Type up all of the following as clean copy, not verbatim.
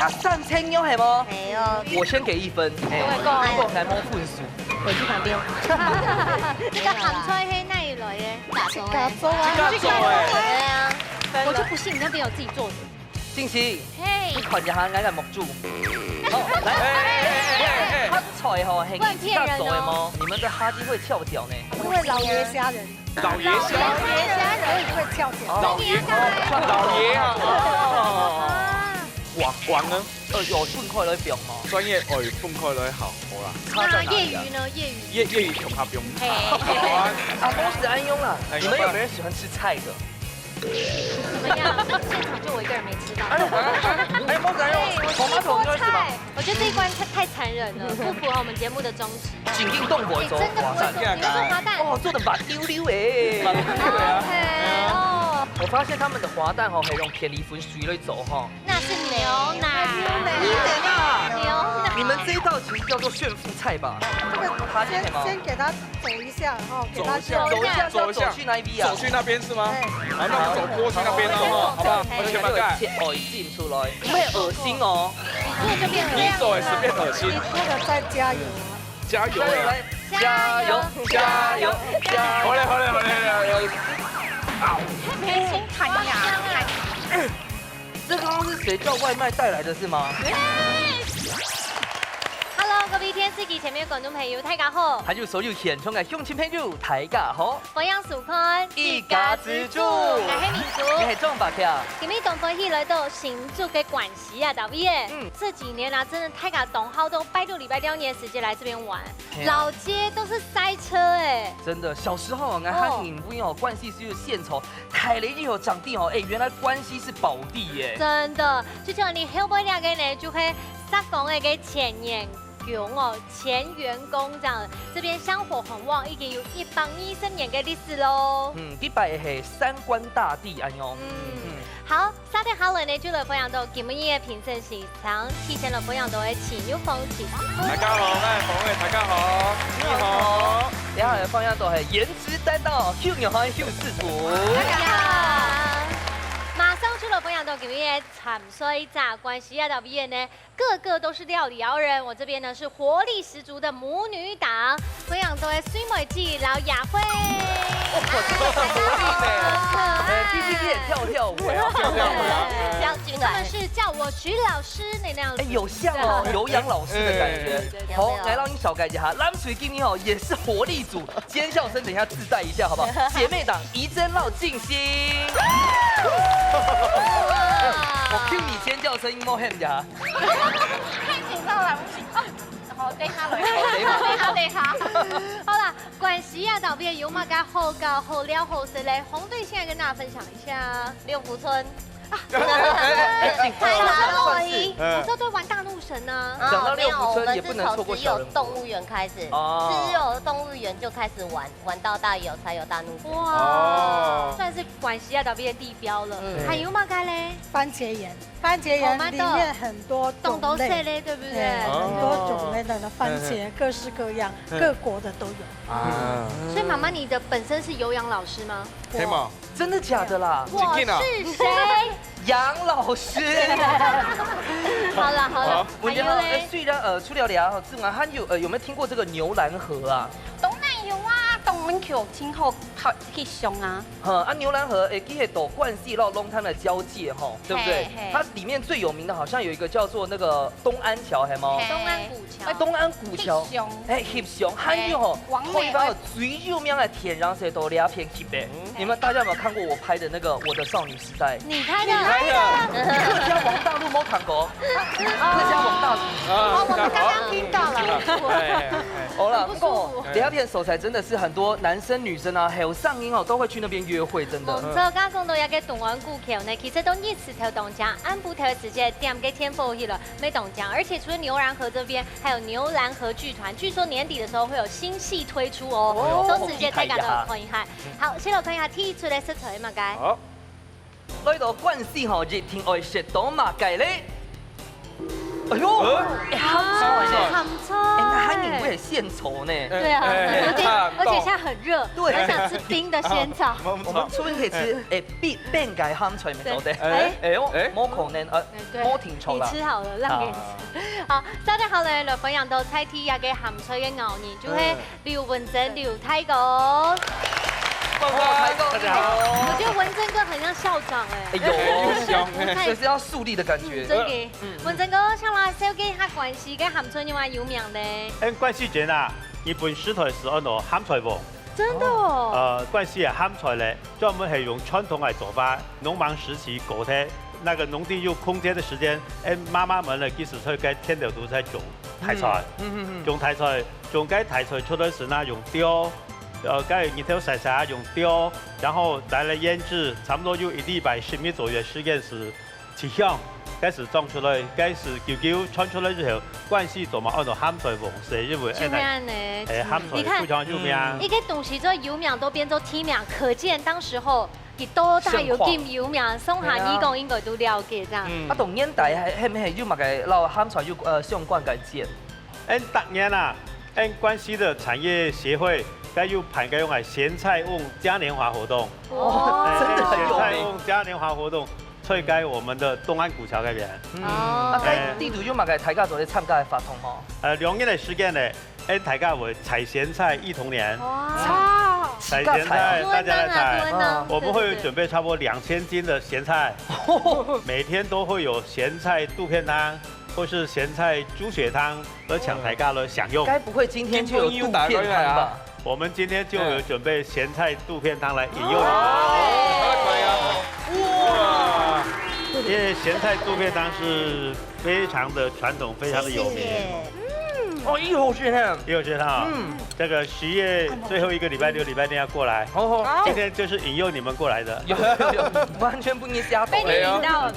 加3000妞系么？没有，我先给1分。我来摸分数。我去旁边。这个杭菜黑那一类耶，打走啊！对啊，我就不信你那边有自己做的。静琪，嘿，你看一下俺个木柱。来，他菜吼很做的吗？你们的哈基会跳脚呢？因为老爷虾仁，老爷虾，所以会跳脚。老爷啊！玩呢？有分開女表嘛？專業分開女好啦。那业餘呢？業餘同合用。啊，都是安庸啦。你们有没有人喜欢吃菜的？怎么样？现场就我一个人没吃到。哎，莫子安庸，黄马桶你会吃吗？我觉得这一关太残忍了，不符合我们节目的宗旨。紧盯动火走真的不会做，你们做滑蛋？哦，做的把溜溜哎。哦，我发现他们的滑蛋哦，可以用便宜分水来走哈。那是牛奶。牛奶。你们这一道其实叫做炫富菜吧？先给他走一下，哦，给他走去哪一边啊？走去那边是吗？好，那我们走过去那边哦，好不好？而且那个耳进出来，会恶心哦。你做就变你走也是变恶心。你那个再加油啊！加油来！加油！加油！加油！回来！开心看呀！这刚刚是谁叫外卖带来的是吗？ Hello， 各位電視機前面嘅觀眾朋友，大家好。還有所有現場嘅鄉親朋友，大家好。歡迎收看一家之主，我係民你係族。壯白客。今日東風喜來到新竹嘅關西啊，導演。這幾年啊，真的大家東好都拜六禮拜6年時間來這邊玩，老街都是塞車哎。真的，小時候我和你不有關係是獻醜，睇你以後長地哦，哎，原來關係是寶地耶。真的，就像你後背兩個呢，就會撒講嘅個前員工這樣，這邊香火很旺，已經有120年嘅歷史咯。迪拜係三官大帝安喲。好，沙灘好來呢，就來分享到今日嘅評審現場，提前來分享到嘅前有風氣。大家好，我係房嘅，大家好，你好。然後嚟分享到係顏值擔當，秀牛和秀四組。大家好。馬上就來分享到今日嘅產水炸關係啊，到邊呢？個個都是料理饕人，我這邊呢是活力十足的母女檔，分享到嘅水美記老雅慧。活力呢？T 也跳舞啊，將軍他們是叫我徐老師那樣子。哎，有像哦，有氧老師的感覺。好，來讓你小改一下，藍水今天哦也是活力組，尖笑聲等一下自帶一下，好不好？姐妹檔怡珍繞靜心。我 Q 你尖叫聲音冇喊呀？太緊張了，不行。好，等下。好啦，關係啊，到邊有乜嘅好搞、好料、好食咧？紅隊現在跟大家分享一下六福村。台南洛伊，我知道都玩大怒神呢。讲到六福村也不能错过小人。动物园开始，只有动物园就开始玩到大有才有大怒神。哇，算是关西亚岛边的地标了。还有嘛该嘞？番茄盐，番茄盐里面很多种类，对不对？很多种类的番茄，各式各样，各国的都有。啊，所以妈妈，你的本身是有氧老师吗？可以吗？真的假的啦？我是谁？杨老师。好了，还有嘞。虽然除了俩之外，还有没有听过这个牛栏河啊？当然有啊，当门口今后去上啊。牛栏河其实到关西到龙潭的交界哈，对不对？它里面最有名的好像有一个叫做那个东安桥，系吗？东安古桥。东安古桥。翕相，还有吼，对方有最有名的天然石头俩片翕的。你们大家有没有看过我拍的那个《我的少女时代》？你拍的？客家王大陆摸糖果。客家王大陆。我们刚刚听到了。好了，不过俩片手才真的是很多男生女生啊，还有上音哦，都会去那边约会，真的。这刚讲到一个东安古橋呢，其實都熱刺條東江，安布條直接點給天府去了，沒東江。而且除了牛欄河這邊，還有牛欄河劇團，據說年底的時候會有新戲推出哦，都直接大家都有看一下。好，先來看一下第一出的色彩嘛，該。好，來到關西吼熱天愛食到麻雞咧。哎呦，鹹菜，鹹菜，那韓年會獻稠呢。对啊，有点，而且现在很热，对很想吃冰的仙草。我們出面可以吃變解鹹菜咪走的。冇可能冇停錯啦。你吃好了，讓給你吃。好，大家好咧，來分享到菜題也嘅鹹菜嘅牛年，就係劉文正、劉太公。大家好。我覺得文正哥很像校長哎。有，就是要樹立的感覺。真嘅，文正哥，像話小記客關係嘅鹹菜有話有名咧。關西節啊，日本時代是按照鹹菜王。真的哦。關西啊鹹菜咧，專門係用傳統嚟做法。農忙時期嗰啲那個農地有空間的時間，媽媽們咧其實佢嘅天天都在種台菜，種台菜，種該台菜出來時呢用雕。該日頭曬曬用雕，然後再來醃製，差不多有110米左右實驗室起香，開始裝出來，開始久久傳出來之後，關係做嘛按照鹹菜王，是因為就咩呢？鹹菜非常有名。一個東西做有名都變做天名，可見當時候亦都大有咁有名，松下你講應該都了解這樣。啊，同年代係咪係有乜嘅老鹹菜有相關嘅節？當年啊，關西的產業協會。該有盤該用來鹹菜甕嘉年華活動，真的很有名。鹹菜甕嘉年華活動，所以該我們的東安古橋嗰邊。啊，該地圖有乜嘅大家做啲參加嘅法通嗬？2年的時間咧，大家會採鹹菜一同年。哇！採鹹菜，大家來採。我們會準備差不多2000斤的鹹菜，每天都會有鹹菜肚片湯。或是鹹菜豬血湯，而搶大家來享用。該不會今天就有肚片湯吧？我們今天就有準備鹹菜肚片湯來引誘你們。哇！因為鹹菜肚片湯是非常的傳統，非常的有名。哦，一口血湯，一口血湯。這個10月最後一個禮拜六、禮拜天要過來。今天就是引誘你們過來的。有，完全不捏瞎抖。被你引到。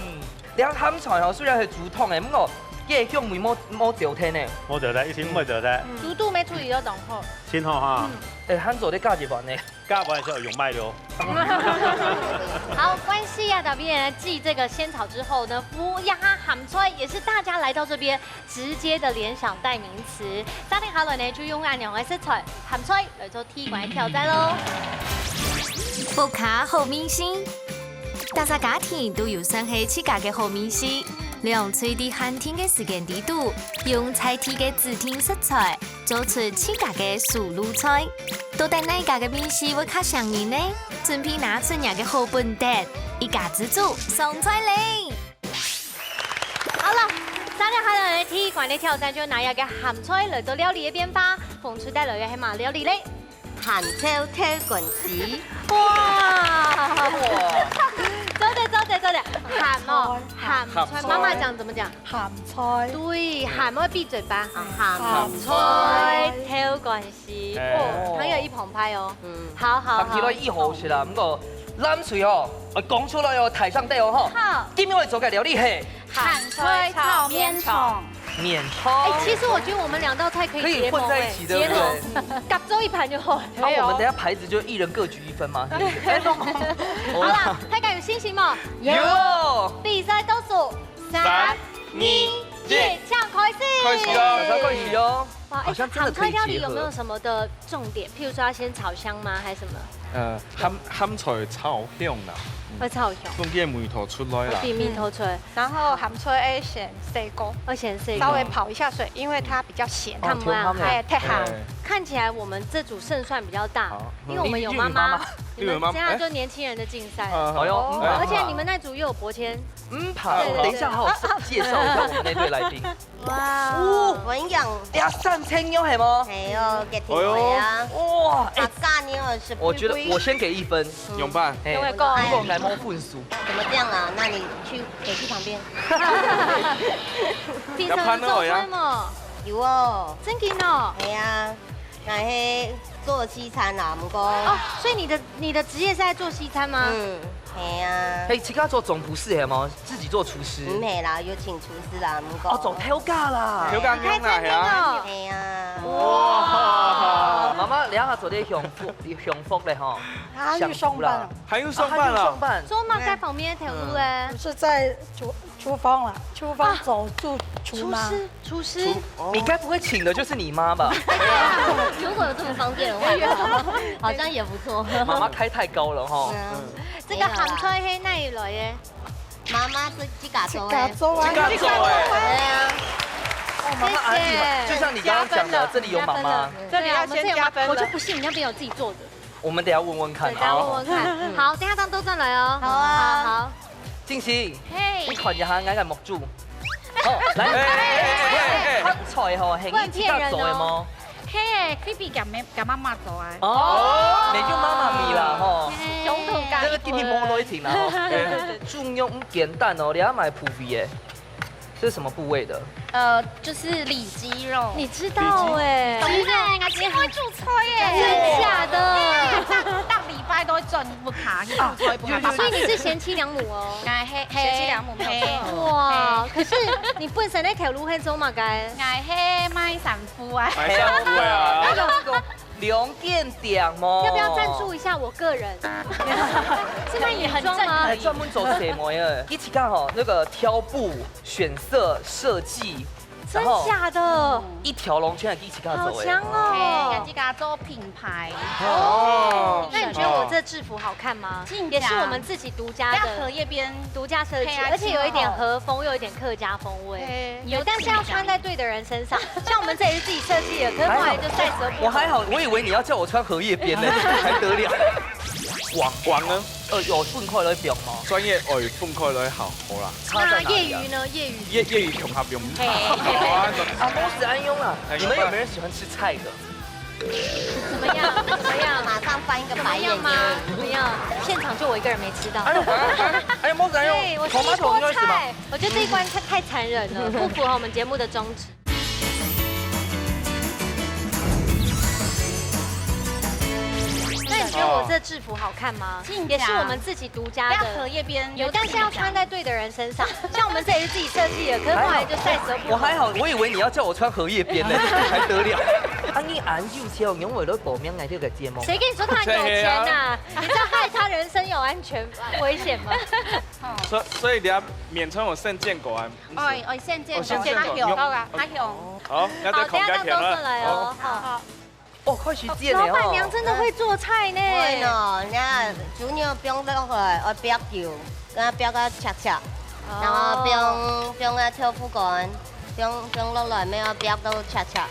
你睇鹹菜哦，雖然係煮湯嘅，不過嘅香味冇掉聽呢。冇掉聽，一定冇掉聽。煮都沒處理到檔口。先好哈。韓做啲加熱飯呢？加完之後用麥流。好，關西啊，當邊繼這個仙草之後呢，福鴨鹹菜也是大家來到這邊直接的聯想代名詞。家庭下來呢，就用按兩個食材鹹菜來做鐵管挑戰咯。福卡好明星。大家家庭都有算係自家嘅好面試，用隨地寒天嘅時間地度，用菜地嘅指定食材，做出自家嘅素路菜。到底哪家嘅面試會較上癮呢？準備拿出人嘅好本蛋，一家之主上菜嚟。好了，大家下來鐵管嘅挑戰就拿一個鹹菜嚟做料理嘅變化，鳳出帶來嘅係乜料理咧？鹹菜鐵管子。哇！走的，鹹哦，鹹菜，媽媽講怎麼講？鹹菜。對，鹹我閉嘴巴。鹹菜鐵管子，哦，湯有一澎湃哦。好。見到一口血啦，不過冷水哦，我講出來哦，台上帶哦，好。今天我哋做嘅料理係鹹菜炒麵腸。麵湯。其實我覺得我們2道菜可以混在一起，對不對？夾咗一盤就好。那我們等下牌子就1人各舉1分嗎？好了，大家有信心嗎？有。比賽倒數3、2、1，搶開始！開始啦！開始哦。哇，鹹菜料理有沒有什麼的重點？譬如說要先炒香嗎？還是什麼？鹹菜炒香啦。會炒香。放啲梅頭出來啦。比米頭出來，然後鹹菜選細個，稍微跑一下水，因為它比較鹹。它不要太鹹。看起來我們這組勝算比較大，因為我們有媽媽，你們這樣就年輕人的競賽。而且你們那組又有博謙。好，等一下好好介紹一下我們那對來賓。哇，搵人3青妞係嗎？係哦，嘅甜味啊！哇，咖妞是。我覺得我先給1分。用吧。因為夠。如果來摸分數。怎麼這樣啊？那你去旁邊。平常做菜嘛？有哦。真嘅哦。係啊，但係做西餐啦，唔過。哦，所以你的職業是在做西餐嗎？嘿啊，哎，其他做总不是吗？自己做厨师。唔系啦，有请厨师啦，唔讲。哦，做挑架啦。有刚刚啦，系啊。系啊。哇！妈妈，你下做啲享福咧吼。还要上班了，还用上班了。周妈在旁边条路嘞不。是在厨房了，厨房走住厨妈。厨师，你该不会请的就是你妈吧？如果有这么方便的话，好像也不错。妈妈开太高了哈。这个杭菜黑哪里来的？妈妈是自家做嘎的。州啊，自己做哎。对啊。哦，妈妈阿姨，就像你刚刚讲的，这里有妈妈。这里要先加分了。我就不信你那边有自己做的。我们等下问问看。大家问问看。好，等下当都上来哦。好啊。好。静熙，嘿你看一下眼嘅木柱。哦，来，香菜吼，係你自己做的嗎？嘿，Creepy 跟妈妈做啊。哦，你叫妈妈咪啦吼。中途干。这个今天摸落一停啦吼。重用简单哦，你要买普比耶。这是什么部位的？就是里脊肉。你知道哎？懂的，我今天会煮菜耶。真假的？当礼拜都会做不卡，你煮菜不卡。所以你是贤妻良母哦。哎嘿，贤妻良母没有。哇！可是你本身那条路很走嘛该？哎嘿，卖sản夫啊。买sản夫啊。那个龙店店吗？要不要赞助一下我个人？是卖女装吗？还专门走什么耶？一起看哈，那个挑布、选色、设计，真假的？一条龙圈一起看走好强哦！哦！自家做品牌。哦。那你觉得我这制服好看吗？也是我们自己独家的荷叶边独家设计，而且有一点和风，又有一点客家风味。有，但是要穿在对的人身上。像我们这也是自己设计的，可是后来就赛蛇不。我还好，我以为你要叫我穿荷叶边呢，还得了？黄呢？有分开来表吗？專業外分開來好啦。那業餘呢？業餘業餘融合用。啊，都是安庸啦。你们有没有人喜欢吃菜的？怎么样？怎么样？马上翻一个白眼吗？怎么样？现场就我一个人没吃到。哎，莫子安庸，我吃一锅菜，我觉得这一关太残忍了，不符合我们节目的宗旨。那你觉得我这制服好看吗？也是我们自己独家的荷叶边，有，但是要穿在对的人身上。像我们这也是自己设计的，可是后来就赛蛇不。我还好，我以为你要叫我穿荷叶边呢，还得了？啊，你按有钱，用为了报名来这个节目。谁跟你说他很有钱呐？你知道害他人身有安全危险吗？所以你要免穿我圣劍狗啊。哦，圣剑狗，他用。好，那再孔盖片了。好。哦，快时间了哦！老板娘真的会做菜呢。会喏，你看猪肉冰落来，我冰球，跟它冰到切切，然后冰个豆腐干，冰落来没有冰到切切。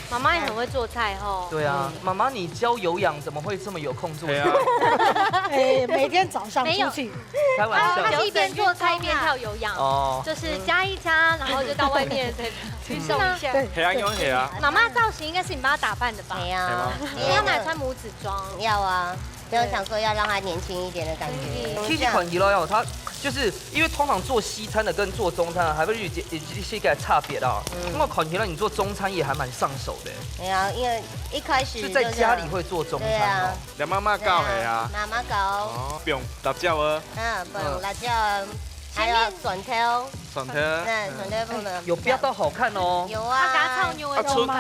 妈妈也很会做菜哦。对啊，妈妈你教有氧怎么会这么有空做？哎，每天早上出去。开玩笑。她是一边做菜一边跳有氧，就是加一加，然后就到外面去送一下。系啊，用系啊。妈妈造型应该是你帮她打扮的吧？对啊，你要买穿母子装。要啊，就想说要让她年轻一点的感觉。其实款起来哦，它就是因为通常做西餐的跟做中餐还会有些个差别啦。那么款起来你做中餐也还蛮上手的。对啊，因为一开始是在家里会做中餐哦。你妈妈教系啊？妈妈教。哦，用辣椒啊。用辣椒，还有笋头。笋头。笋头不能。有标到好看哦。有啊。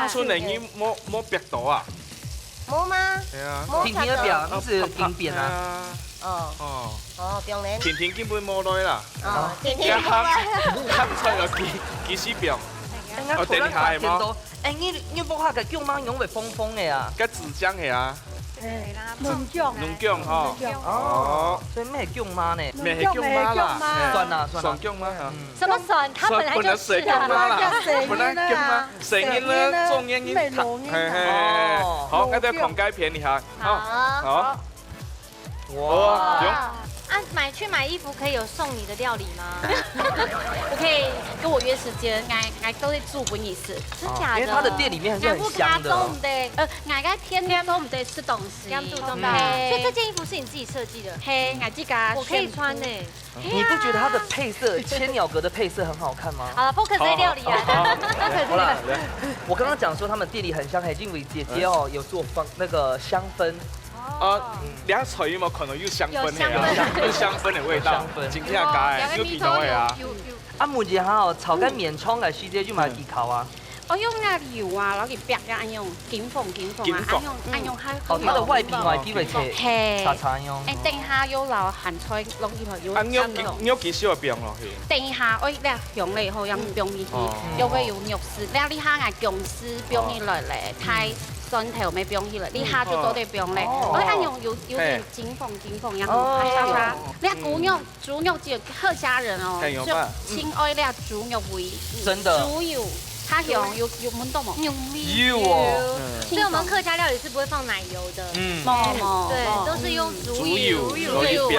出嚟已摸壁到啊。摸吗？係啊。甜甜的表，那是经扁啊。冰莲。甜甜根本摸落啦。甜甜摸落。砍出個雞絲表。我等你下係冇。哎，你摸下個姜媽用會風風的啊。個子醬係啊。嫩姜。嫩姜哈。哦。所以咩係姜媽呢？咩係姜媽啦？蒜啦，蒜姜媽嚇。什麼蒜？它本來就是啊。本來姜媽，成音啦，中音音。好，我哋狂雞片一下。好。哇！去買衣服可以有送你的料理嗎？我可以跟我約時間，我都會煮本意思。真假的？因為他的店裡面還是很香的。我天天都唔得吃東西。所以這件衣服是你自己設計的？嘿，我自家。我可以穿呢。你不覺得它的配色千鳥格的配色很好看嗎？好了 ，focus 在料理啊。好了，我剛剛講說他們店裡很香，因為姐姐哦有做那個香氛。俩菜有冇可能有香氛的有啊？有香氛的味道，香氛真正加有味道的啊。啊，问一下吼，炒干面葱来時節就買幾口啊？我用那油啊，然後佢煸嘅，按用金鳳啊，按用哦，它的外皮會切擦擦樣。等下要留鹹菜攏入去，要肉幾少就煸落去。等下我咧用了以後，要煸入去，又會有肉絲，แล้ว你下係薑絲煸起來咧，太蒜頭未煸起來，你下就多啲煸咧。我按用有點金鳳，然後係它，你豬肉只有客家人哦，就親愛咧豬肉味，真的。豬油。它有滿多冇？有哦。所以我們客家料理是不會放奶油的。冇。對，都是用豬油。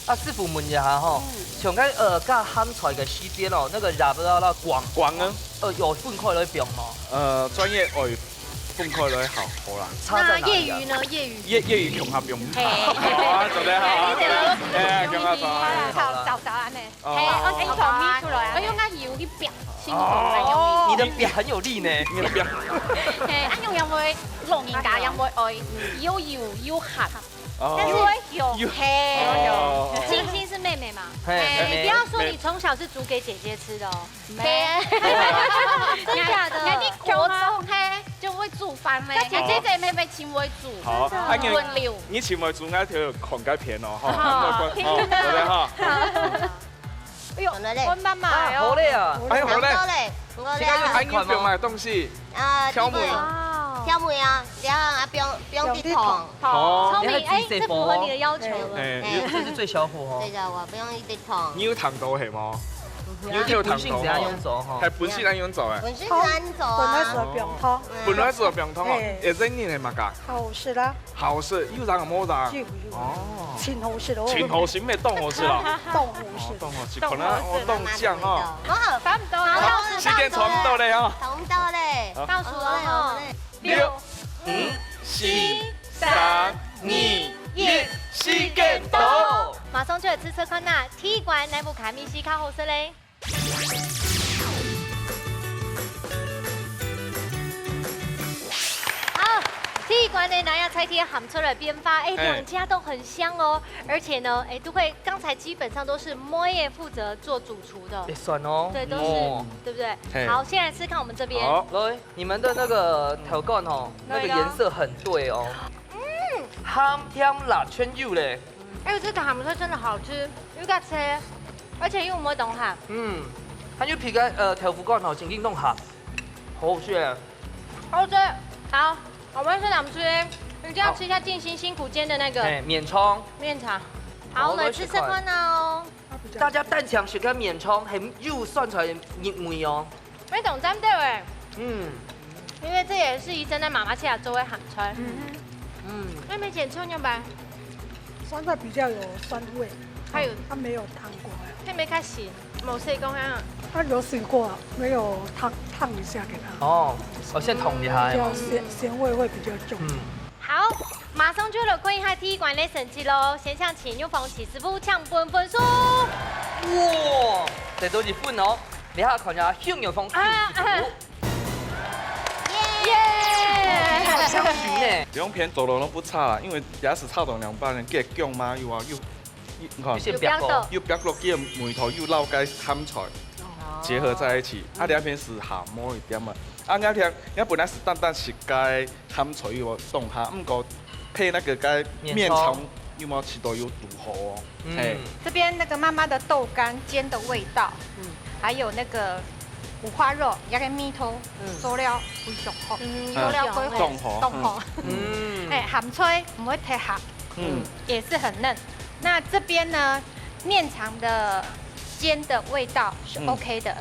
啊，師傅問一下吼，像cái加鹹菜嘅時節哦，那個入到那廣啊，有分開來煸嗎？專業愛分開來好啦。那業餘呢？業餘融合用。啊，做得好。咁啊，就安尼。係，我清楚搣出來。我用個油去煸。哦，你的煸很有力呢。你的煸。按用又會老人家又會愛要油要鹹，但是有黑。星星是妹妹嘛？你不要說你從小是煮給姐姐吃的哦。真假的？你國中黑就會煮飯咧，姐姐姐妹妹全會煮。好，輪流。你全會煮嗰條狂雞片哦，哈。做得哈。哎呦，我媽媽好嘞啊！哎呦，好嘞！這個係要表買東西。挑梅啊，然後不用啲糖。聰明，哎，這符合你的要求了。這是最小火哦。對就話不用一啲糖。你有糖度係冇？要條糖度哦。係本身咁樣做嘅。本身咁做啊。本來是要冰湯。本來是要冰湯哦，也真你係乜㗎？好食啦。好食，有啥個冇啥？哦。青好食咯。青好食咩？凍好食啦。凍好食。凍好食，可能我凍醬哦。好，差唔多。時間差唔多咧哦。差唔多咧。倒數了哈。 6、5、4、3、2、1，時間到。馬上就來吃車寬啦，體育館內部卡米西靠後身嘞。好，體育館呢南亞菜貼喊出了變化，哎，兩家都很香哦，而且呢，哎，都會剛才基本上都是莫耶負責做主廚的，也算哦，對，都是，對不對？好，先來試看我們這邊。好，來，你們的那個條乾哦，那個顏色很對哦。鹹甜辣全有嘞。哎，這個鹹菜真的好吃，有個車，而且又冇凍鹹。它要皮個條腐乾哦，前勁凍鹹，好好吃。好吃，好，我們是想吃，你就要吃一下靜心辛苦煎的那個免蔥麵腸。好，我們吃這款哦。大家蛋腸食緊免蔥，係肉涮出來熱味哦。沒懂針對誒。因為這也是醫生在媽媽家做的鹹菜。妹妹剪蔥要吧？酸菜比較有酸味，還有它沒有燙過。妹妹開始冇試過啊？它有洗過，沒有燙一下給它。哦，我先捅一下。比較鹹味會比較重。好，馬上就來觀一下體育館的成績咯。先向錢玉鳳起師傅搶分數。哇，這都是分哦。你下看下向玉鳳起師傅。好香甜呢。兩片做得都不差啦，因為也是炒到兩班人，嘅薑嘛又話先煸過，又煸落嘅梅頭又撈雞鹹菜結合在一起，啊兩片是鹹more一點嘛，啊兩片本來是淡淡食雞鹹菜又凍下，唔過配那個雞麵腸又冇吃到有đủ好哦。這邊那個媽媽的豆乾煎的味道，還有那個五花肉，一個米頭做了非常好，做了會凍好。哎，鹹菜唔會太鹹，也是很嫩。那這邊呢，麵腸的煎的味道是 OK 的，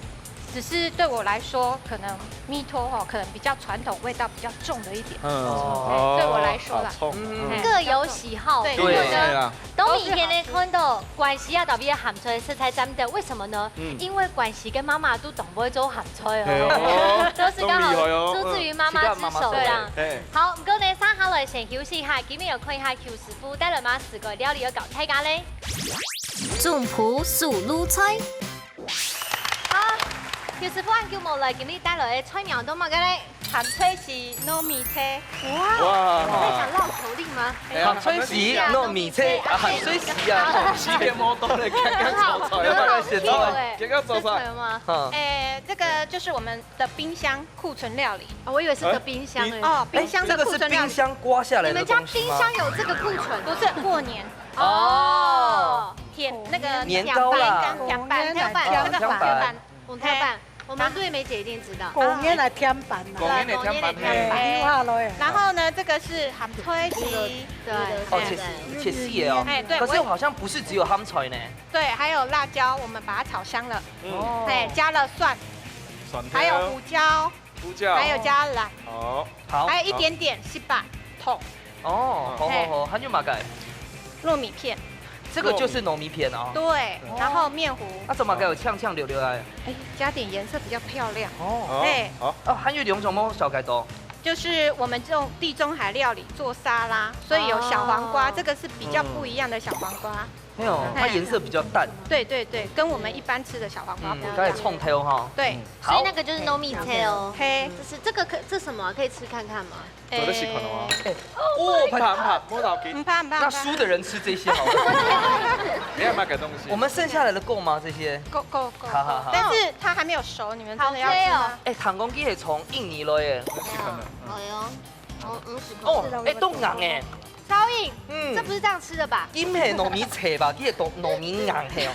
只是對我來說，可能米托哦，可能比較傳統，味道比較重了一點。對我來說啦，各有喜好。對呢，都明天呢看到關係啊，特別鹹菜色彩佔的，為什麼呢？因為關係跟媽媽都懂不會做鹹菜哦，都是剛好出自於媽媽之手這樣。好，唔該你三下來先休息一下，今日又看一下邱師傅帶來嘛4個料理要教大家咧。總鋪素滷菜。好，邱師傅按叫我來，今日帶來嘅菜肴都乜嘅咧？鹹炊是糯米車。哇！在讲绕口令吗？鹹炊時糯米車，鹹炊時啊，西边摩多的刚刚炒出有来，那个写出来。哎，刚刚做啥？有吗？这个就是我们的冰箱库存料理。我以为是个冰箱哎。哦，冰箱这个是的库存料理。冰箱刮下来你们家的东西吗？冰箱有这个库存？不是过年哦，甜那个年糕啦甜板，天板，哦天板红天板，我们对梅姐一定知道。过年来添板过啦，年的天板嘿，好咯诶。然后呢，这个是鹹炊雞，对，哦，切细耶哦。哎对可是好像不是只有ham菜呢。对，还有辣椒，我们把它炒香了，哦哎，加了蒜，还有胡椒，胡椒，还有加奶，哦，好。还有一点点西巴桶哦，好，还有嘛改？糯米片，这个就是糯米片哦。对，然后面糊，啊，怎么改有呛呛流流来？哎，加点颜色比较漂亮。哦，哎，好，哦，还有两种猫小改多。就是我们这种地中海料理做沙拉，所以有小黄瓜，这个是比较不一样的小黄瓜。没有，它颜色比较淡。对对对，跟我们一般吃的小黄瓜不一样。刚才冲头哈。对，所以那个就是糯米菜哦。嘿，这个这什么可以吃看看吗？做得习惯了吗？哦，唔怕唔怕，摸到给。唔怕唔怕。那输的人吃这些好了。你要买个东西。我们剩下来的够吗？这些？够。好好好。但是它还没有熟，你们真的要吃吗？哎，糖公鸡也从印尼来耶。哎呦，哦，50哦，哎，冻硬哎。超硬，嗯这不是这样吃的吧？金系糯米切吧，你个糯米硬系哦。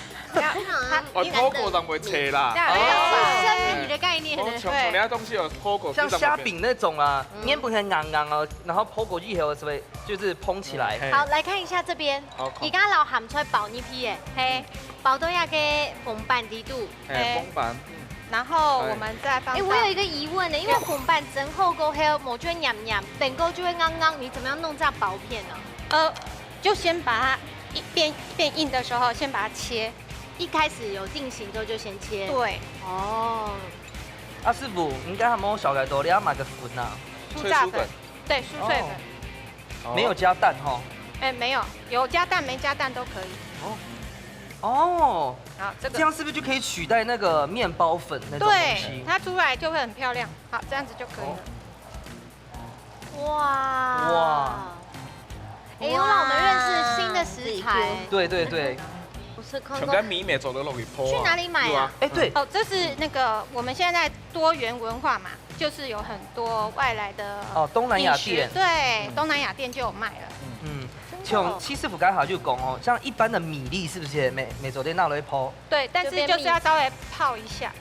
我破果上会切啦。是生米的概念呢。像你那东西有破果，像虾饼那种啊，面本很硬哦，然后剖果以后是会就是蓬起来。好，来看一下这边，而家老鹹菜爆呢批嘅，嘿，爆到一個紅板底度，哎，封板。然后我们再放。哎，我有一个疑问呢，因为红板整厚过后，某就会黏黏，等够就会刚刚，你怎么样弄这样薄片呢？就先把它变硬的时候，先把它切。一开始有定型之后就先切。对。哦。啊，师傅，应该还没有小改多，你要买个粉呐。酥炸粉。对，酥脆粉。没有加蛋哈。哎，没有，有加蛋没加蛋都可以。哦，好，这样是不是就可以取代那个面包粉那种东西？对，它出来就会很漂亮。好，这样子就可以了。哇！哎，又让我们认识新的食材。对。不是空像跟米面做的落去破。去哪里买啊？哎，对。哦，这是那个我们现在多元文化嘛，就是有很多外来的东南亚店。对，东南亚店就有卖了。嗯。像七师傅刚好就讲哦，像一般的米粒是不是每走店那都会泡？对，但是就是要稍微泡一下。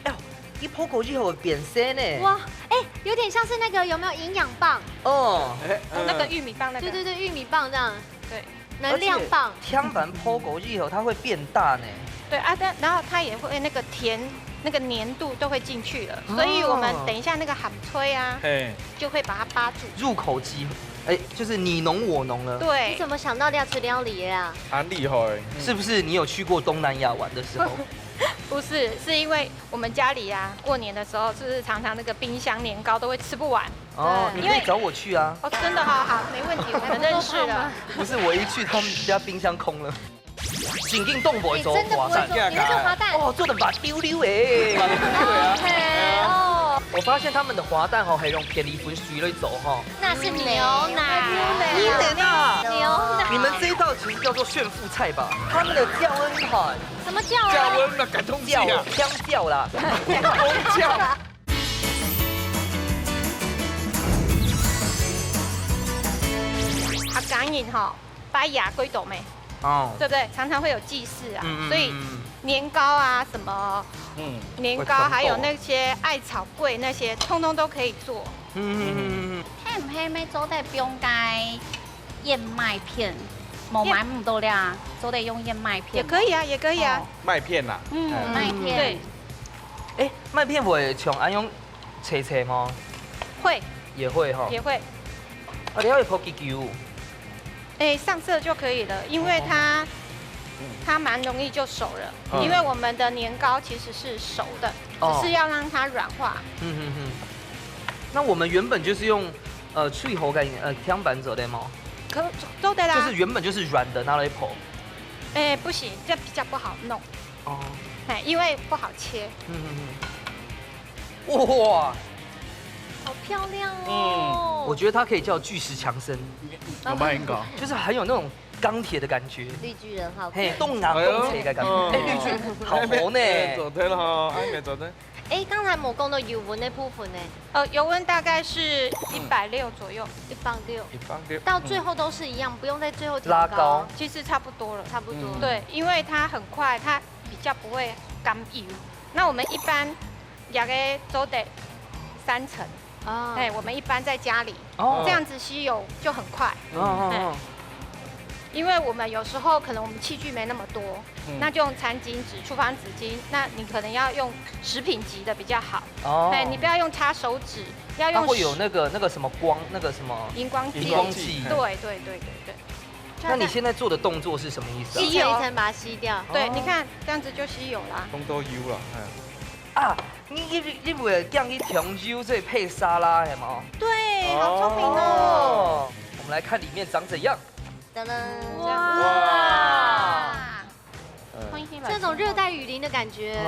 哎呦，一泡过去后会变色呢。哇，哎，有点像是那个有没有营养棒？哦，那个玉米棒那个。对，玉米棒这样。对，能量棒。天板泡过去后，它会变大呢。对啊，然后它也会那个甜。那个粘度都会进去了，所以我们等一下那个鹹炊啊，就会把它扒住。入口即，哎，就是你侬我侬了。对。你怎么想到要吃料理呀？很厉害。是不是你有去过东南亚玩的时候？不是，是因为我们家里啊，过年的时候就是常常那个冰箱年糕都会吃不完。哦，你可以找我去啊。哦，真的好，没问题，我们认识了。不是，我一去他们家冰箱空了。紧紧冻不会做滑蛋，你那个滑蛋哦，做的把丢溜哎，哦。我发现他们的滑蛋哦，还用便宜粉水来走哈。那是牛奶，牛奶。你们这一道其实叫做炫富菜吧？他们的叫恩款。什么叫？叫恩的感动叫香叫啦，红叫。他感应哈，把牙龟斗妹。哦，对不对？常常会有祭祀啊，所以年糕啊，什么年糕，还有那些艾草粿那些，通通都可以做。黑唔黑咩做得不用该燕麦片，冇买咁多啦，做得用燕麦片。也可以啊，也可以啊。麦片呐，麦片。对。哎，麦片会像安用切切吗？会。也会哈。也会。啊，你要泡几球？哎，上色就可以了，因为它蛮容易就熟了。因为我们的年糕其实是熟的，只是要让它软化。那我们原本就是用脆口感天板做的吗？可都得啦。就是原本就是软的拿来泡。哎，不行，这比较不好弄。哦。哎，因为不好切。哇！好漂亮哦。我觉得它可以叫巨石强森，我们应该。就是很有那种钢铁的感觉。绿巨人好。嘿，动脑动铁的感觉。哎，绿巨人好红呢。昨天了哈，还没昨天。哎，刚才冇講到油溫的部分呢？油温大概是160左右，160，到最後都是一樣，不用在最後拉高，其實差不多了，差不多。对，因為它很快，它比較不會乾油。那我們一般也個做得3層，哎，我們一般在家裡，這樣子吸油就很快。因為我們有時候可能我們器具沒那麼多，那就用餐巾紙、廚房紙巾。那你可能要用食品級的比較好。哦。對，你不要用擦手指，要用。它會有那個什麼光，那個什麼熒光劑。熒光劑。對。那你現在做的動作是什麼意思？吸油一層把它吸掉。對，你看這樣子就吸油啦。動到油啦，啊，你為了這樣一調油，所以配沙拉，係嗎？對，好聰明哦。我們來看裡面長怎樣。哇！這種熱帶雨林的感覺。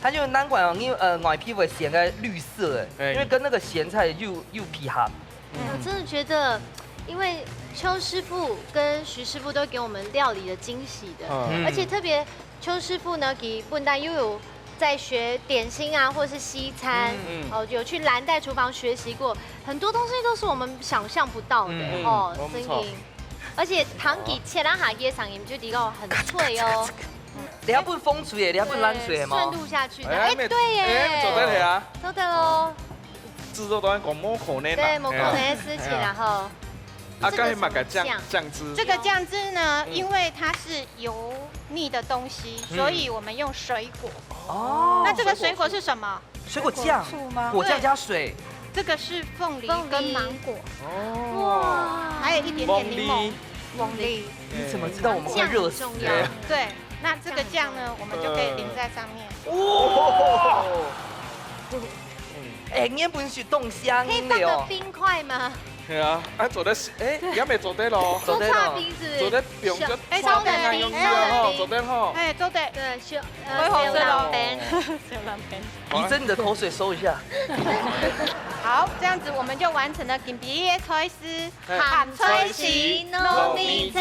它就難怪哦，因為外皮會顯個綠色誒，因為跟那個鹹菜又皮合。我真的覺得，因為邱師傅跟徐師傅都給我們料理的驚喜的，而且特別邱師傅呢，給笨蛋又有在學點心啊，或者是西餐，有去藍帶廚房學習過，很多東西都是我們想象不到的哦，真的。而且糖給切兩下嘢上，你們就覺得很脆哦。你要不風水耶，你要不冷水嗎？順路下去的，哎，對耶。做得嚟啊！做得嘍。製作當然講冇可能啦。對，冇可能的事情，然後。啊，剛才買個醬汁。這個醬汁呢，因為它是油膩的東西，所以我們用水果。哦。那這個水果是什麼？水果醬。果醬加水。這個是鳳梨跟芒果。哦。還有一點點檸檬。鳳梨。你怎麼知道我們會熱死？對，那這個醬呢，我們就可以淋在上面。哇！哎，你本是凍香可以放個冰塊嗎？係啊，啊做得哎，而家未做得咯。做得咯。做得用咗花冰啊，用咗做得好。哎，做得。對，小冷冰。小冷冰。怡珍，你的口水收一下。好，這樣子我們就完成了金皮椰菜絲鹹菜絲糯米菜。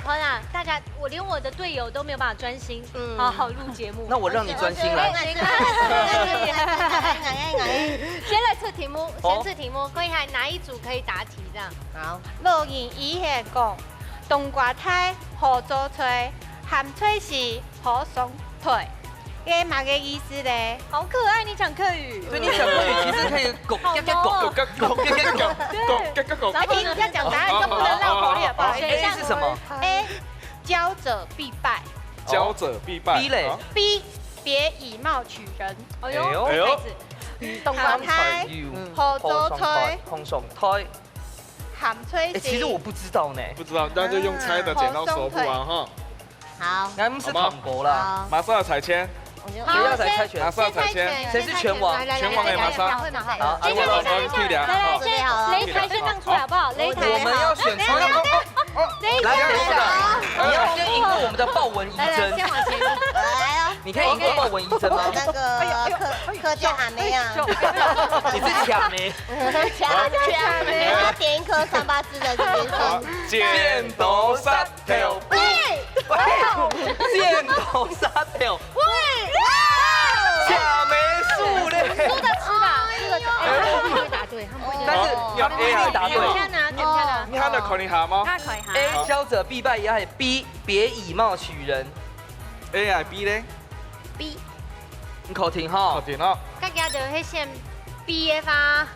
看啊，大家，我連我的隊友都沒有辦法專心，好好錄節目。那我讓你專心來。先來出題目，先出題目，看一下哪一組可以答題，這樣。好。樂言伊係講，冬瓜菜好做菜，鹹菜絲好鬆腿，這嘛個意思咧？好可愛，你講客語。所以你講客語其實可以拱一個拱，然後聽人家講答案就不能繞口令，不好意思。 A 是什麼 ？A 教者必敗。教者必敗。 B 嘞 ？B 別以貌取人。哎呦，孩子。冬瓜菜好做菜，紅松胎。鹹菜絲。其實我不知道呢。不知道，那就用猜的剪刀手布啊哈。好。我們是糖果啦。馬上要彩籤。 誰要來猜拳？馬上猜籤，誰是拳王？拳王也馬上。好，等一下，來，先擂台先讓出來好不好？擂台。我們要選出。來，等一下，你要先贏過我們的豹紋怡珍。先往前。來啊！你可以贏過豹紋怡珍嗎？那個客家阿妹啊。你是搶妹。搶妹。要點一顆3、8支的這邊。剪刀石頭布。剪刀石頭。 假没数嘞，输的吃吧，输的吃。他们不会答对，他们不会。但是他们不一定答对。你看得可以下嗎 ？A 教者必敗，也係 B 別以貌取人。A 係 B 咧 ？B。你考停哈。考停咯。大家就會選 B 嘅吧。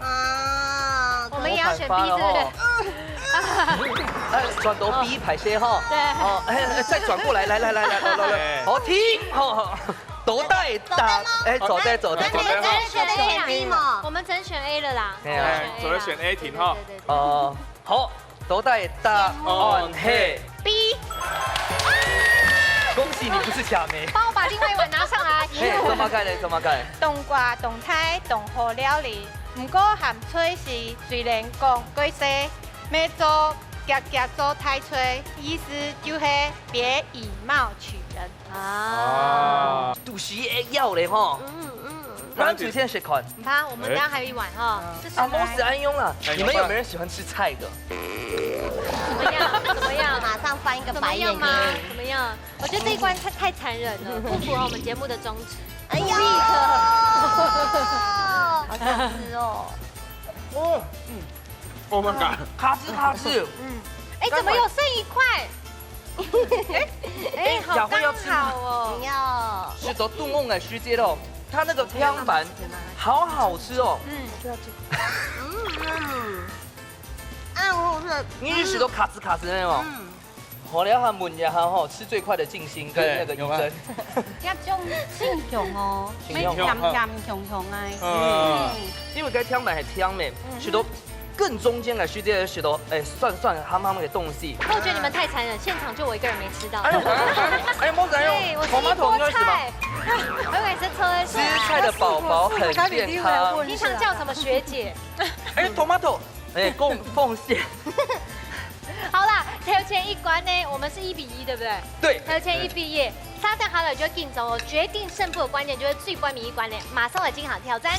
啊，我們也要選 B 是不是？轉到 B 排先哈。對。哦，再轉過來，來，好停，好。 都帶打，哎，走的。我們只能選 A 嘛，我們只能選 A 了啦。對，只能選 A 停哈。好，都带答案嘿。 B， 恭喜你不是卡妹。帮我把另外一碗拿上来。嘿，怎么改嘞？怎么改？冬瓜、冬菜、冬河料理，不过含炊是虽然讲贵些，要做夹夹做太炊，意思就是别以貌取人。啊，就是要嘞吼。咱主先食款。你看，我们等下还有一碗哈。啊，莫死安庸啦。你们有没有人喜欢吃菜的？怎么样？怎么样？马上翻一个白眼吗？怎么样？我觉得这一关太残忍了，不符合我们节目的宗旨。哎呀，好想吃哦。哦，Oh my god，卡吱卡吱。哎，怎么有剩一块？哎，好刚好哦。你要是都杜梦的师姐咯，它那个香板好好吃哦。你日时都卡吱卡吱那种。好了，还闻一下吼，吃最快的静心跟那个怡珍。一种性强哦，性强甜甜强强哎。因为该香板系香的，是都更中间的师姐是都蒜ham ham的东西。我觉得你们太残忍，现场就我一个人没吃到。哎，莫怎样？我吃一锅菜。我以为是车吃菜的宝宝很健康。平常叫什么学姐？哎，tomato， 贡献。好啦，投前一关呢，我们是1比1，对不对？对。投前1比1，沙赞好了就竞走哦，决定胜负的关键就是最关键一关嘞，马上来进行挑战。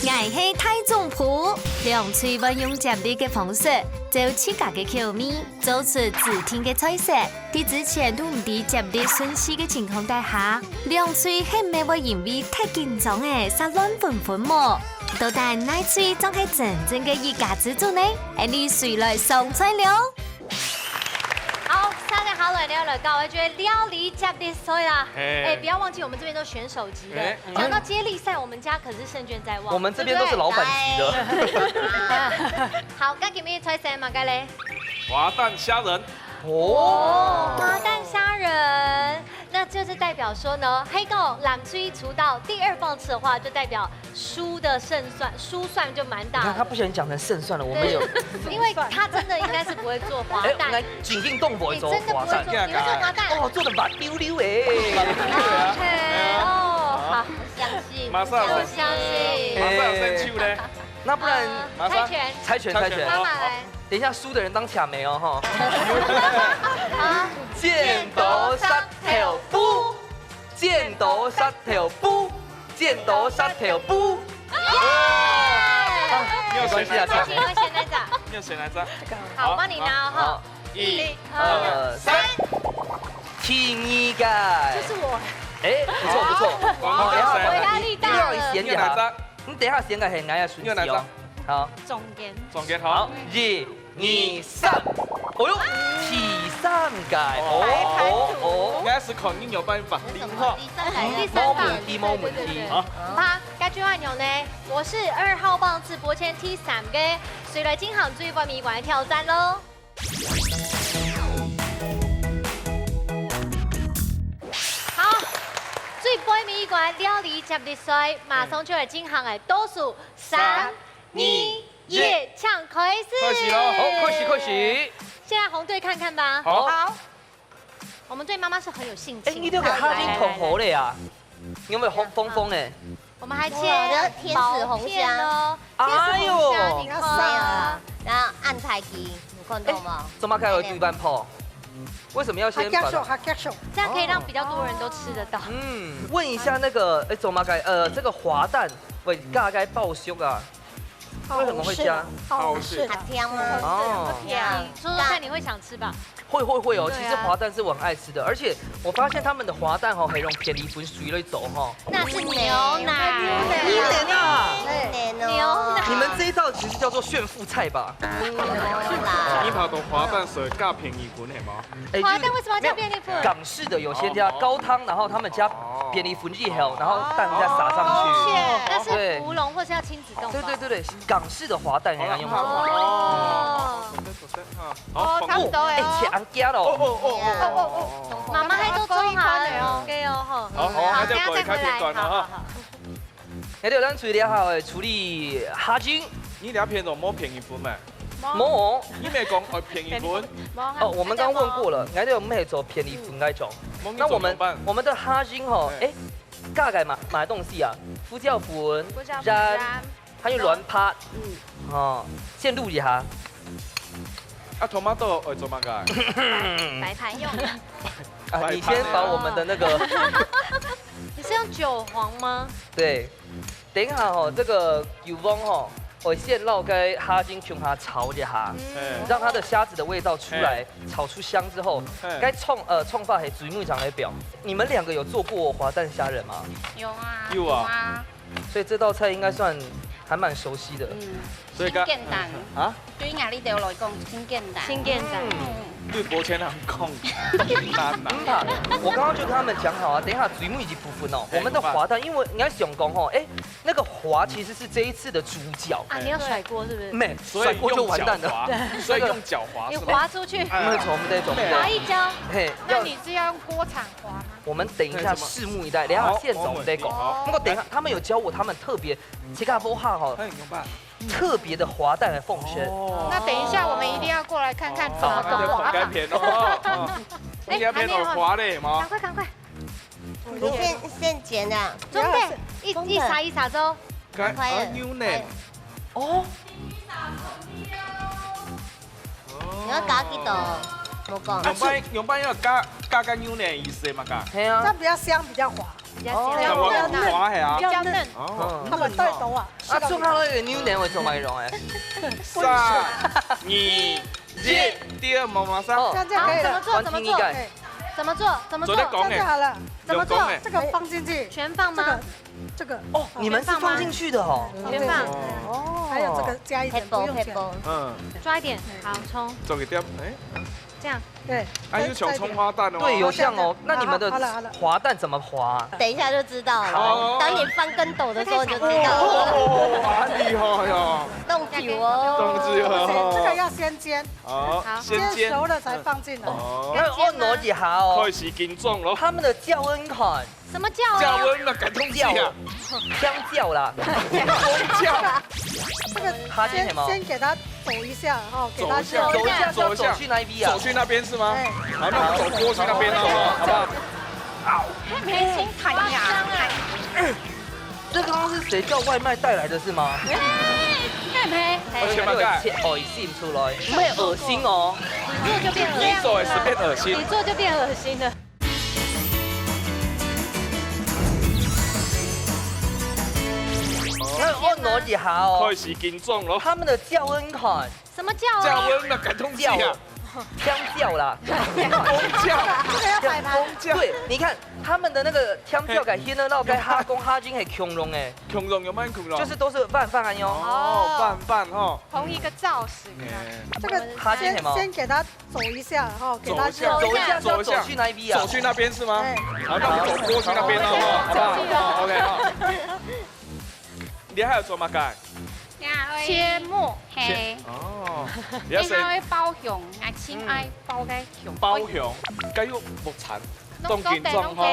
爱是太中谱，用嘴运用接力嘅方式，就自家嘅口味，做出自天嘅菜色。喺之前都唔知接力顺序嘅情况底下，两嘴係咪會因為太緊張嘅，撒亂紛紛麼？到底哪嘴仲係真正嘅一家之主呢？你誰來上菜了？好，沙赞好了，聊了到，我觉得料理接力赛啦。哎，不要忘记我们这边都选手级的。讲到接力赛，我们家可是胜券在望。我们这边都是老板级的。好，该给你猜猜嘛，该嘞。滑蛋虾仁。哦，滑蛋虾仁，那就是代表说呢，黑狗朗吹出道第2棒次的话，就代表输的胜算，输算就蛮大的。你看他不小心讲成胜算了，我们有。因为他真的应该是不会做滑蛋。来，紧定动不会做滑蛋。你会做滑蛋？哦，做的麻溜溜哎。哦，好，相信。马上相信。马上伸手嘞。那不然猜拳。妈妈来。等一下输的人当卡梅哦哈。箭头杀条布，箭头杀条布，箭头杀条布。你有谁来着？你会选哪张？你有谁来着？好，我帮你拿哈。1、2、3，听一个。就是我。哎，不错。我压力大了。你等下你等下先个很难要顺序哦。好。中间好。1、2、3。哦呦，第3改。应该是肯定有办法。第3冇問題。好，怕該轉換用呢？我是2號棒次博前 T3嘅，誰來進行最關鍵關挑戰咯？好，最關鍵關料理接力賽，馬上就來進行嘅，倒數3、2、1，搶開始！開始咯，好，開始。現在紅隊看看吧。好。我們對媽媽是很有信心。哎，你都給哈金口紅了呀？有沒有風哎？我們還切天使紅香哦。哎呦，你看啊，然後按太極，有看到嗎？怎麼開有對半泡？為什麼要先把？這樣可以讓比較多人都吃得到。問一下那個，哎，怎麼該？這個滑蛋，喂，大概爆香啊？為什麼會加？好吃。很甜嗎？哦，說說看，你會想吃吧？會哦，其實滑蛋是我很愛吃的，而且我發現他們的滑蛋可以用便利粉水來走哈。那是牛奶。牛奶。你們這一道其實叫做炫富菜吧？你跑到滑蛋水加便宜粉係嗎？滑蛋為什麼要加便利粉？港式的有些加高湯，然後他們加便利粉一條，然後蛋再撒上去。那是芙蓉或是要親子凍。對，港式的滑蛋很難用。哦，差不多哎。強加咯。媽媽喺度做下哦，嘅哦嗬。好，再過嚟開片段啦哈。喺度咱最了後處理蝦精，你兩片就冇便宜粉咩？冇。你咪講愛便宜款，哦，我们刚刚问过了，俺哋唔係做便宜款嗰種。那我们的哈金吼，價格買東西啊，呼叫粉、燃，還有軟拍，哦，先錄一下。啊，tomato愛做乜㗎？摆盘用的。啊，你先把我们的那个，你是用韭黄吗？对，等一下吼，这个油翁吼，我先繞開哈金將它炒一下，讓它的蝦子的味道出來，炒出香之後，該創法係水木長來表。你們兩個有做過滑蛋蝦仁嗎？有啊。有啊。所以這道菜應該算還蠻熟悉的。所以真簡單啊？對於壓力對我來講，真簡單。新店仔。對博前人講簡單啊。唔怕，我剛剛就跟他們講好啊，等一下水木以及部分哦，我們的滑蛋，因為你要想講吼，那個滑其實是這一次的主角。啊，你要甩鍋是不是？沒，甩鍋就完蛋了。所以用腳滑。你滑出去。沒錯，我們這種。滑一跤。嘿，那你是要用鍋鏟滑嗎？我們等一下拭目以待，等一下現場再講。不過等一下，他們有教我，他們特別切卡波哈哈，特別的滑蛋來奉獻。那等一下我們一定要過來看看怎麼個滑法。你要片好滑嘞嗎？趕快！你現剪的，準備一撒粥。快牛奶。哦。你要加幾多？冇講。用班要加牛奶意思嘛？加。係啊。这样比较香，比较滑，比較鮮怎麼滑係啊？比較嫩。哦。他们都懂啊。啊，做下那個牛奶會做乜用誒？3、2、1，第二毛毛上。这样可以了。怎麼做？这样就好了。怎麼做？这个放进去。全放嗎？这个。哦，你們是放進去的哦。全放。哦。還有這個加一點，不用錢。抓一點，好蔥。做一點，這樣。對。還有小蔥花蛋哦。對，有像哦。那你們的滑蛋怎麼滑？等一下就知道了。當你翻跟斗的時候就知道了。哦，厲害哦。動久哦。動久哦。這個要先煎。好，先煎熟了才放進來。哦。那按挪一下哦。開始緊裝咯。他們的教恩款。什麼叫啊？教恩啊，感通教啊。香教啦。風教。這個先給它走一下，哈，給它走一下，走去那邊啊？走去那邊是嗎？好，那我們走過去那邊了，好不好？黑心彈牙。這剛剛是誰叫外賣帶來的是嗎？係咪？而且嘛，惡心出來，沒惡心哦。你做就變惡心。你做也是變惡心。你做就變惡心了。按挪一下哦。開始緊裝咯。他們的教恩款。什麼教啊？教恩啊，感通教。香教啦。風教。這個要擺盤。對，你看他們的那個香教改天呢，繞該哈公哈金很窮容哎。窮容有咩窮容？就是都是拌飯安喲。哦，拌哈。同一個造型。這個先給它走一下，哈，給它走去那邊啊？走去那邊是嗎？好，那我們走過去那邊了，好不好 ？OK 好。你還有做乜㗎？切末係。哦。你還會包香，親愛包嘅香。包香，雞肉木塵，當件裝呵。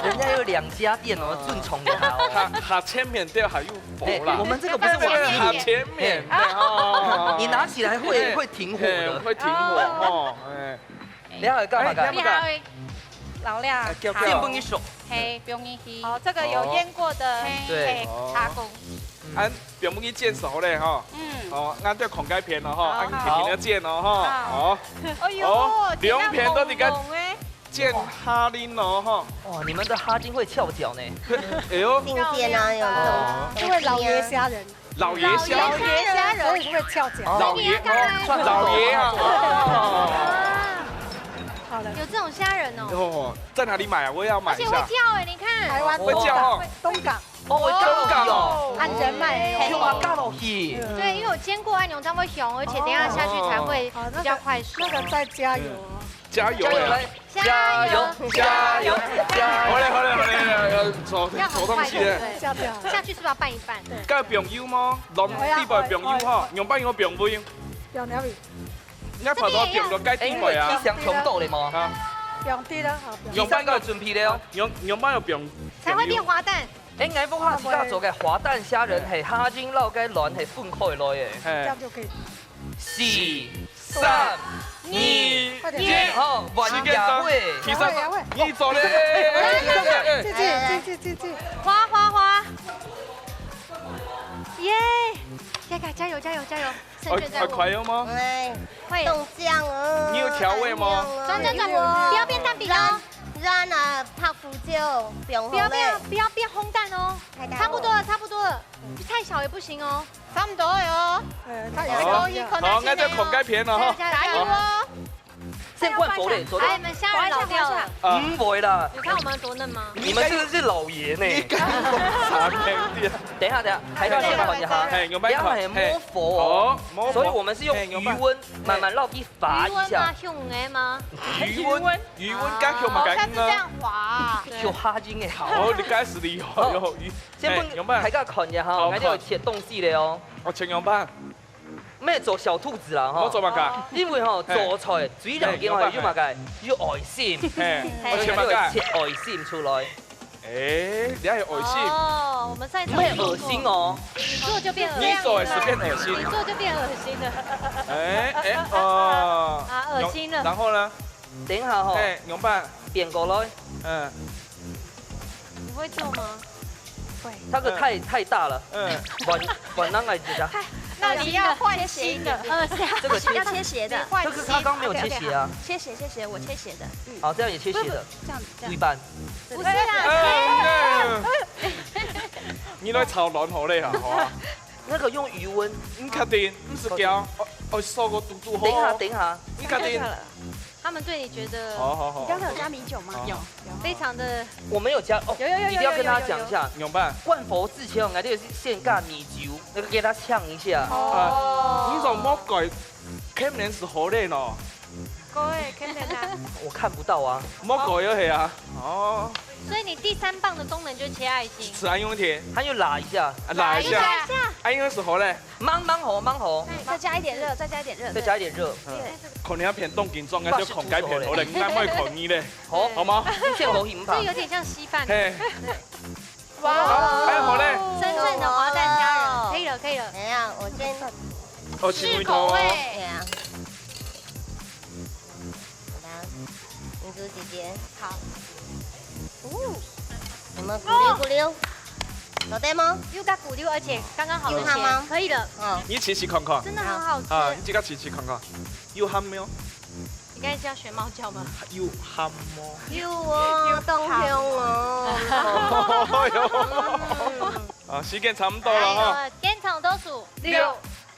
人家有2家店哦，尊重一下哦。下前面都還有火啦。我們這個不是下前面哦。你拿起來會停火的。會停火哦。你要幹嘛？你還會老亮。見不一熟。係，不用去。哦，這個有醃過的，對，阿公。按不用去煎熟嘞哈。哦，按照孔蓋片咯哈，按平平的煎咯哈。好。哎呦，不用片都你看煎哈林咯哈。哇，你們的哈金會翹腳呢。哎呦。新鮮啊，有種。因為老爺蝦仁。老爺蝦仁會翹腳。老爺啊。有這種蝦仁哦。在哪裡買啊？我也要買一下。而且會叫哎，你看。台灣會叫哦。東港。哦，會叫哦。按人賣。哇，加落去。對，因為我煎過按鈕，它會紅，而且等下下去才會比較快熟。那個再加油。加油！加油！加油！好嘞，做東西咧。下去是不是要拌一拌？梗係用油嗎？落啲擺用油呵，用班用用杯。用料味。而家拍到用到雞點位啊？你想窮到你嗎？用啲啦，用班個準備了。用班又用。才會變滑蛋。哎，挨风下是甲做嘅滑蛋虾仁系虾精捞该卵系分开来嘅。这样就可以。 4、3、2、1，好，玩雅慧，提上，你走嘞！进，滑滑滑，耶！加油，胜券在握。快有吗？会冻酱哦。你有调味吗？转，不要变蛋饼哦。让啊泡芙就不要变烘蛋哦。差不多了，太小也不行哦。差不多哦。它也可以，好，那就孔盖片了哈。加油哦！现灌佛嘞，昨天你们虾仁老掉了。不会啦。你看我们多嫩吗？你们这个是老爷呢。差点。等一下，还要先缓一下。用等一下还摸佛哦，所以我们是用余温慢慢绕地拔一下。余温加熊嘛，它是这样滑。有哈精诶，好。哦，你开始厉害哟。先不还要看一下哈，还要切东西的哦。我切羊板。 咩做小兔子啦，我做乜㗎？因為吼做菜水量嘅話要乜嘅？要愛心，我切乜㗎？切愛心出來。誒，你係愛心？哦，我們上一次咩惡心哦？你做就變惡心，你做是變惡心，你做就變惡心了。哦，啊，惡心了。然後呢？等一下吼，用板扁過來。你會做嗎？會。它個太大了，晚上來這家。 那你要換新的，这个要切斜的，这个他刚没有切斜啊，切斜，我切斜的，好，这样也切斜的，这样一般。不是啊，你來炒卵好嘞哈，好啊。那个用余温，你確定？唔是膠，我收個嘟好。等一下，你確定？他們對你覺得？好。你剛才有加米酒嗎？有，非常的。我沒有加哦，有，一定要跟大家講一下。用吧。灌佛之前，我哋要先加米酒，那個給它嗆一下。你種魔鬼，肯定是好嘞喏。我看不到啊。魔鬼又係啊。哦。所以你第3棒的功能就是切愛心。吃安用鐵，它又拉一下，拉一下。安用是好嘞。芒猴。再加一點熱。再加一點熱。可能要偏凍緊裝，就孔改偏好嘞，應該唔會孔你嘞。好嗎？現好型吧。這有點像稀飯。嘿。哇！哎，好嘞。真正的滑蛋蝦仁，可以了。怎樣？我先。試口味。對啊。明珠姐姐。好。有沒有咕溜？有對嗎？又加咕溜，而且剛剛好的鹹嗎？可以的。你試看看。真的很好吃。啊，你自己試看看。有鹹沒有？你剛才是要學貓叫嗎？有鹹嗎？有哦，凍香哦。啊，時間差唔多了哈。現場倒數6、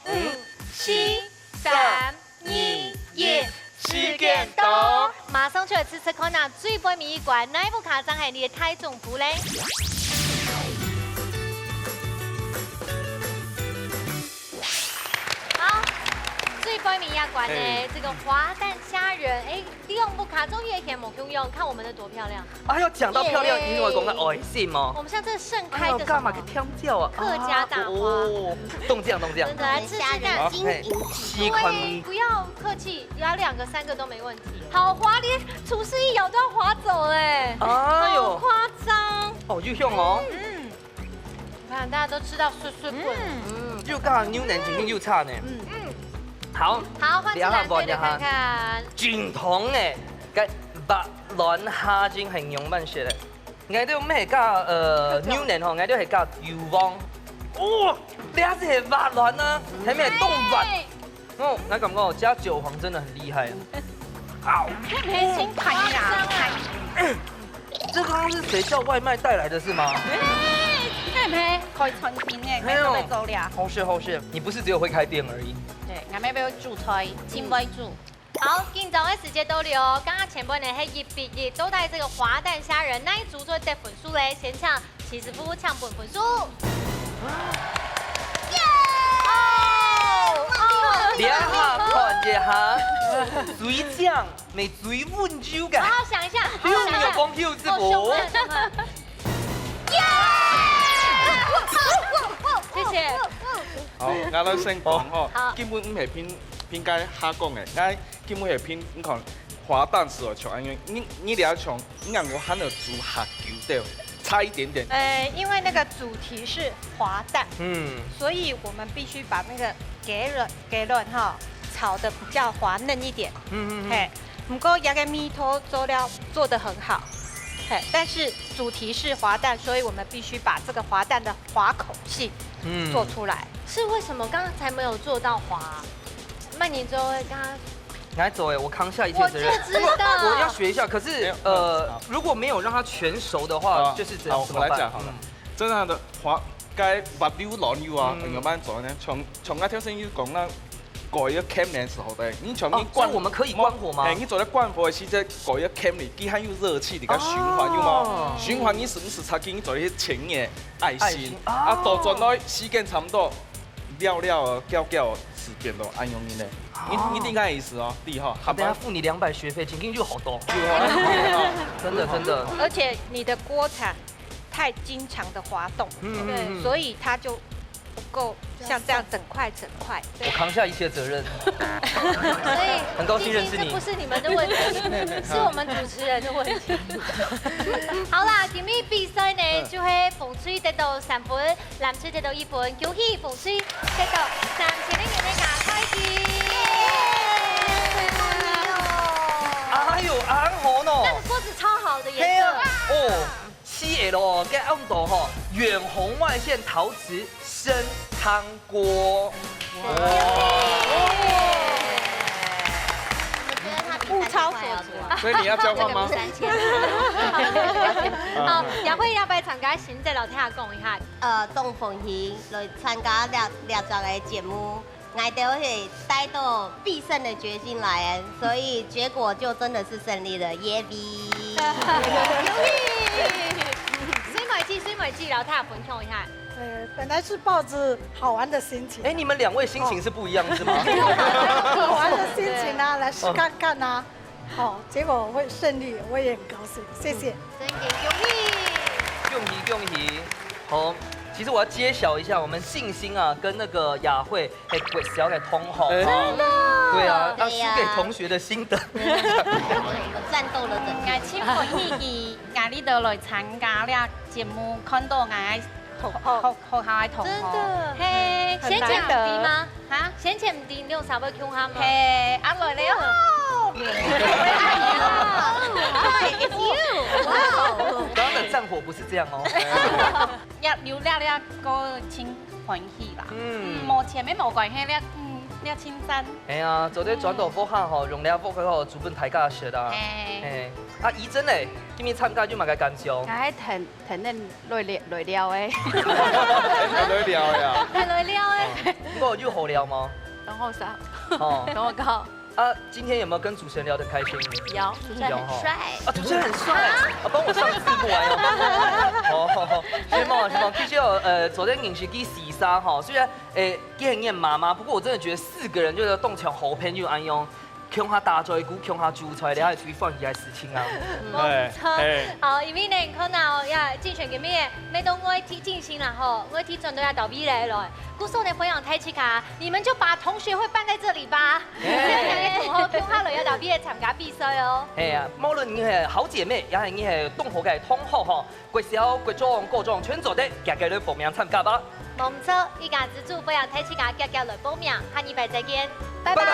5、7、3、2、1。時間到，馬上出來吃看下最杯米一罐，哪一部卡張係你的胎總譜咧？好，最杯米一罐呢，這個滑蛋蝦仁，哎，利用部卡中越甜某用，看我們的多漂亮！哎呦，講到漂亮，因為講到愛心哦。我們像這個盛開的幹嘛個跳跳啊？客家大花。哦，凍醬。真的，來吃吃看。吸寬。不要客氣，咬2個3個都沒問題。好滑，連廚師一咬都要滑走哎。哎呦，好誇張。哦，又香哦。你看大家都吃到碎碎棍。又剛好牛腩今天又差呢。好，換起來對的看看。傳統嘅嘅白卵蝦精形容乜嘢咧？我哋咩加牛腩嗬，我哋係加油汪。哦，你還是係白卵啊，係咩凍白？哦，那感覺加韭黃真的很厲害啊！好，黑心砍呀！這剛剛是誰叫外賣帶來的是嗎？係咪開餐廳嘅？咩都嚟做了。好事，你不是只有會開店而已。對，我們要煮菜，真會煮。好，緊張嘅時間到了，剛剛前半年係1比1，都帶這個滑蛋蝦仁，那一組做得分數咧，先搶70夫搶本分數。兩下看一下，水醬未水溫州嘅。好好想一下，有沒有光 Q 字母？謝謝。好，我都先講嗬，根本唔係偏解蝦講嘅，我根本係偏你看滑蛋時候搶安樣，你了搶，你讓我喊到煮蝦球掉，差一点点。因为那个主题是滑蛋，所以我们必须把那个给卵哈炒的比较滑嫩一点。嘿，不过那个米头做得很好。嘿，但是主题是滑蛋，所以我们必须把这个滑蛋的滑口性做出来。是为什么刚才没有做到滑？曼妮就会跟他。来走哎，我扛下一切责任。我就知道，我要学一下。可是如果没有让它全熟的话，就是怎么办？我来讲好了。真正的滑该滑溜卵油啊，怎么办做呢？从那条生意讲那。改一个 cam 的时候的，你从你关，我们可以关火吗？你做在关火的时，在改一个 cam 里，既含有热气，你个循环有冇？循环你是不是才给你做一些情的爱心？啊，到转到时间差不多，料时间都按用你嘞。你理解意思哦，厉害。等下付你200学费，今天就好多。真的。而且你的锅铲太经常的滑动，对，所以它就。不够像这样整块。我扛下一切责任，所以很高兴认识你。这不是你们的问题，是我们主持人的问题。好啦，今日比赛呢，就係馮翠得到3分，藍翠得到1分，恭喜馮翠得到3000元的牙開機。哎呦，安好呢。那个锅子超好的颜色。哦。7L 跟暗度吼，远红外线陶瓷深汤锅。物超所值，所以你要交换吗？3000。好，雅慧要不要參加現在老聽下講一下？董鳳賢來參加兩集嘅節目。我都會帶到必勝的決心來，所以結果就真的是勝利了，耶比！水美記，然後他分享一下。本來是抱着好玩的心情。你們2位心情是不一樣是嗎？好玩的心情啊，來試看看啊。好，結果會勝利，我也很高興，謝謝。真嘅，恭喜！好。其實我要揭曉一下，我們信心啊，跟那個雅慧係鬼小給通好，真的，對啊，要輸給同學的心得。戰鬥了整。我千歡喜佢呢度來參加呢節目，看到我學校嘅同學。真的，嘿，先前唔啲嗎？嚇，先前唔啲，你有啥要講下嗎？嘿，阿來你好。Hi, it's you. Wow. 剛剛的戰火不是這樣哦。一聊了個真歡喜啦。目前沒冇關係了，了青山。哎呀，做啲轉到福下吼，用了福佢吼，主本大家學啦。啊，怡珍嘞，今日參加就嘛個感想。我係挺嫩累了誒。累了呀。太累了誒。不過有好聊嗎？等我啥？哦，等我搞。啊，今天有沒有跟主持人聊得開心？有，主持人很帥。啊，主持人很帥。啊，幫我上字幕啊！哦，先幫，其實昨天飲食機洗沙哈，雖然幾很厭媽媽，不過我真的覺得4個人就是動場好朋友安用。強下大嘴鼓，強下煮出來，你係屬於放棄嘅事情啊！冇錯，好，因為呢，可能呀，競選嘅咩，每到我一進行啦吼，我一轉到要到未來了。故說呢，分享太極卡，你們就把同學會辦在這裡吧。這樣嘅同學聽下來要到未來參加比賽哦。係啊，無論你係好姐妹，也係你係同學嘅同學吼，國小、國中、高中全做的，家家來報名參加吧。冇錯，依家自助分享太極卡，家家來報名，下禮拜再見，拜拜。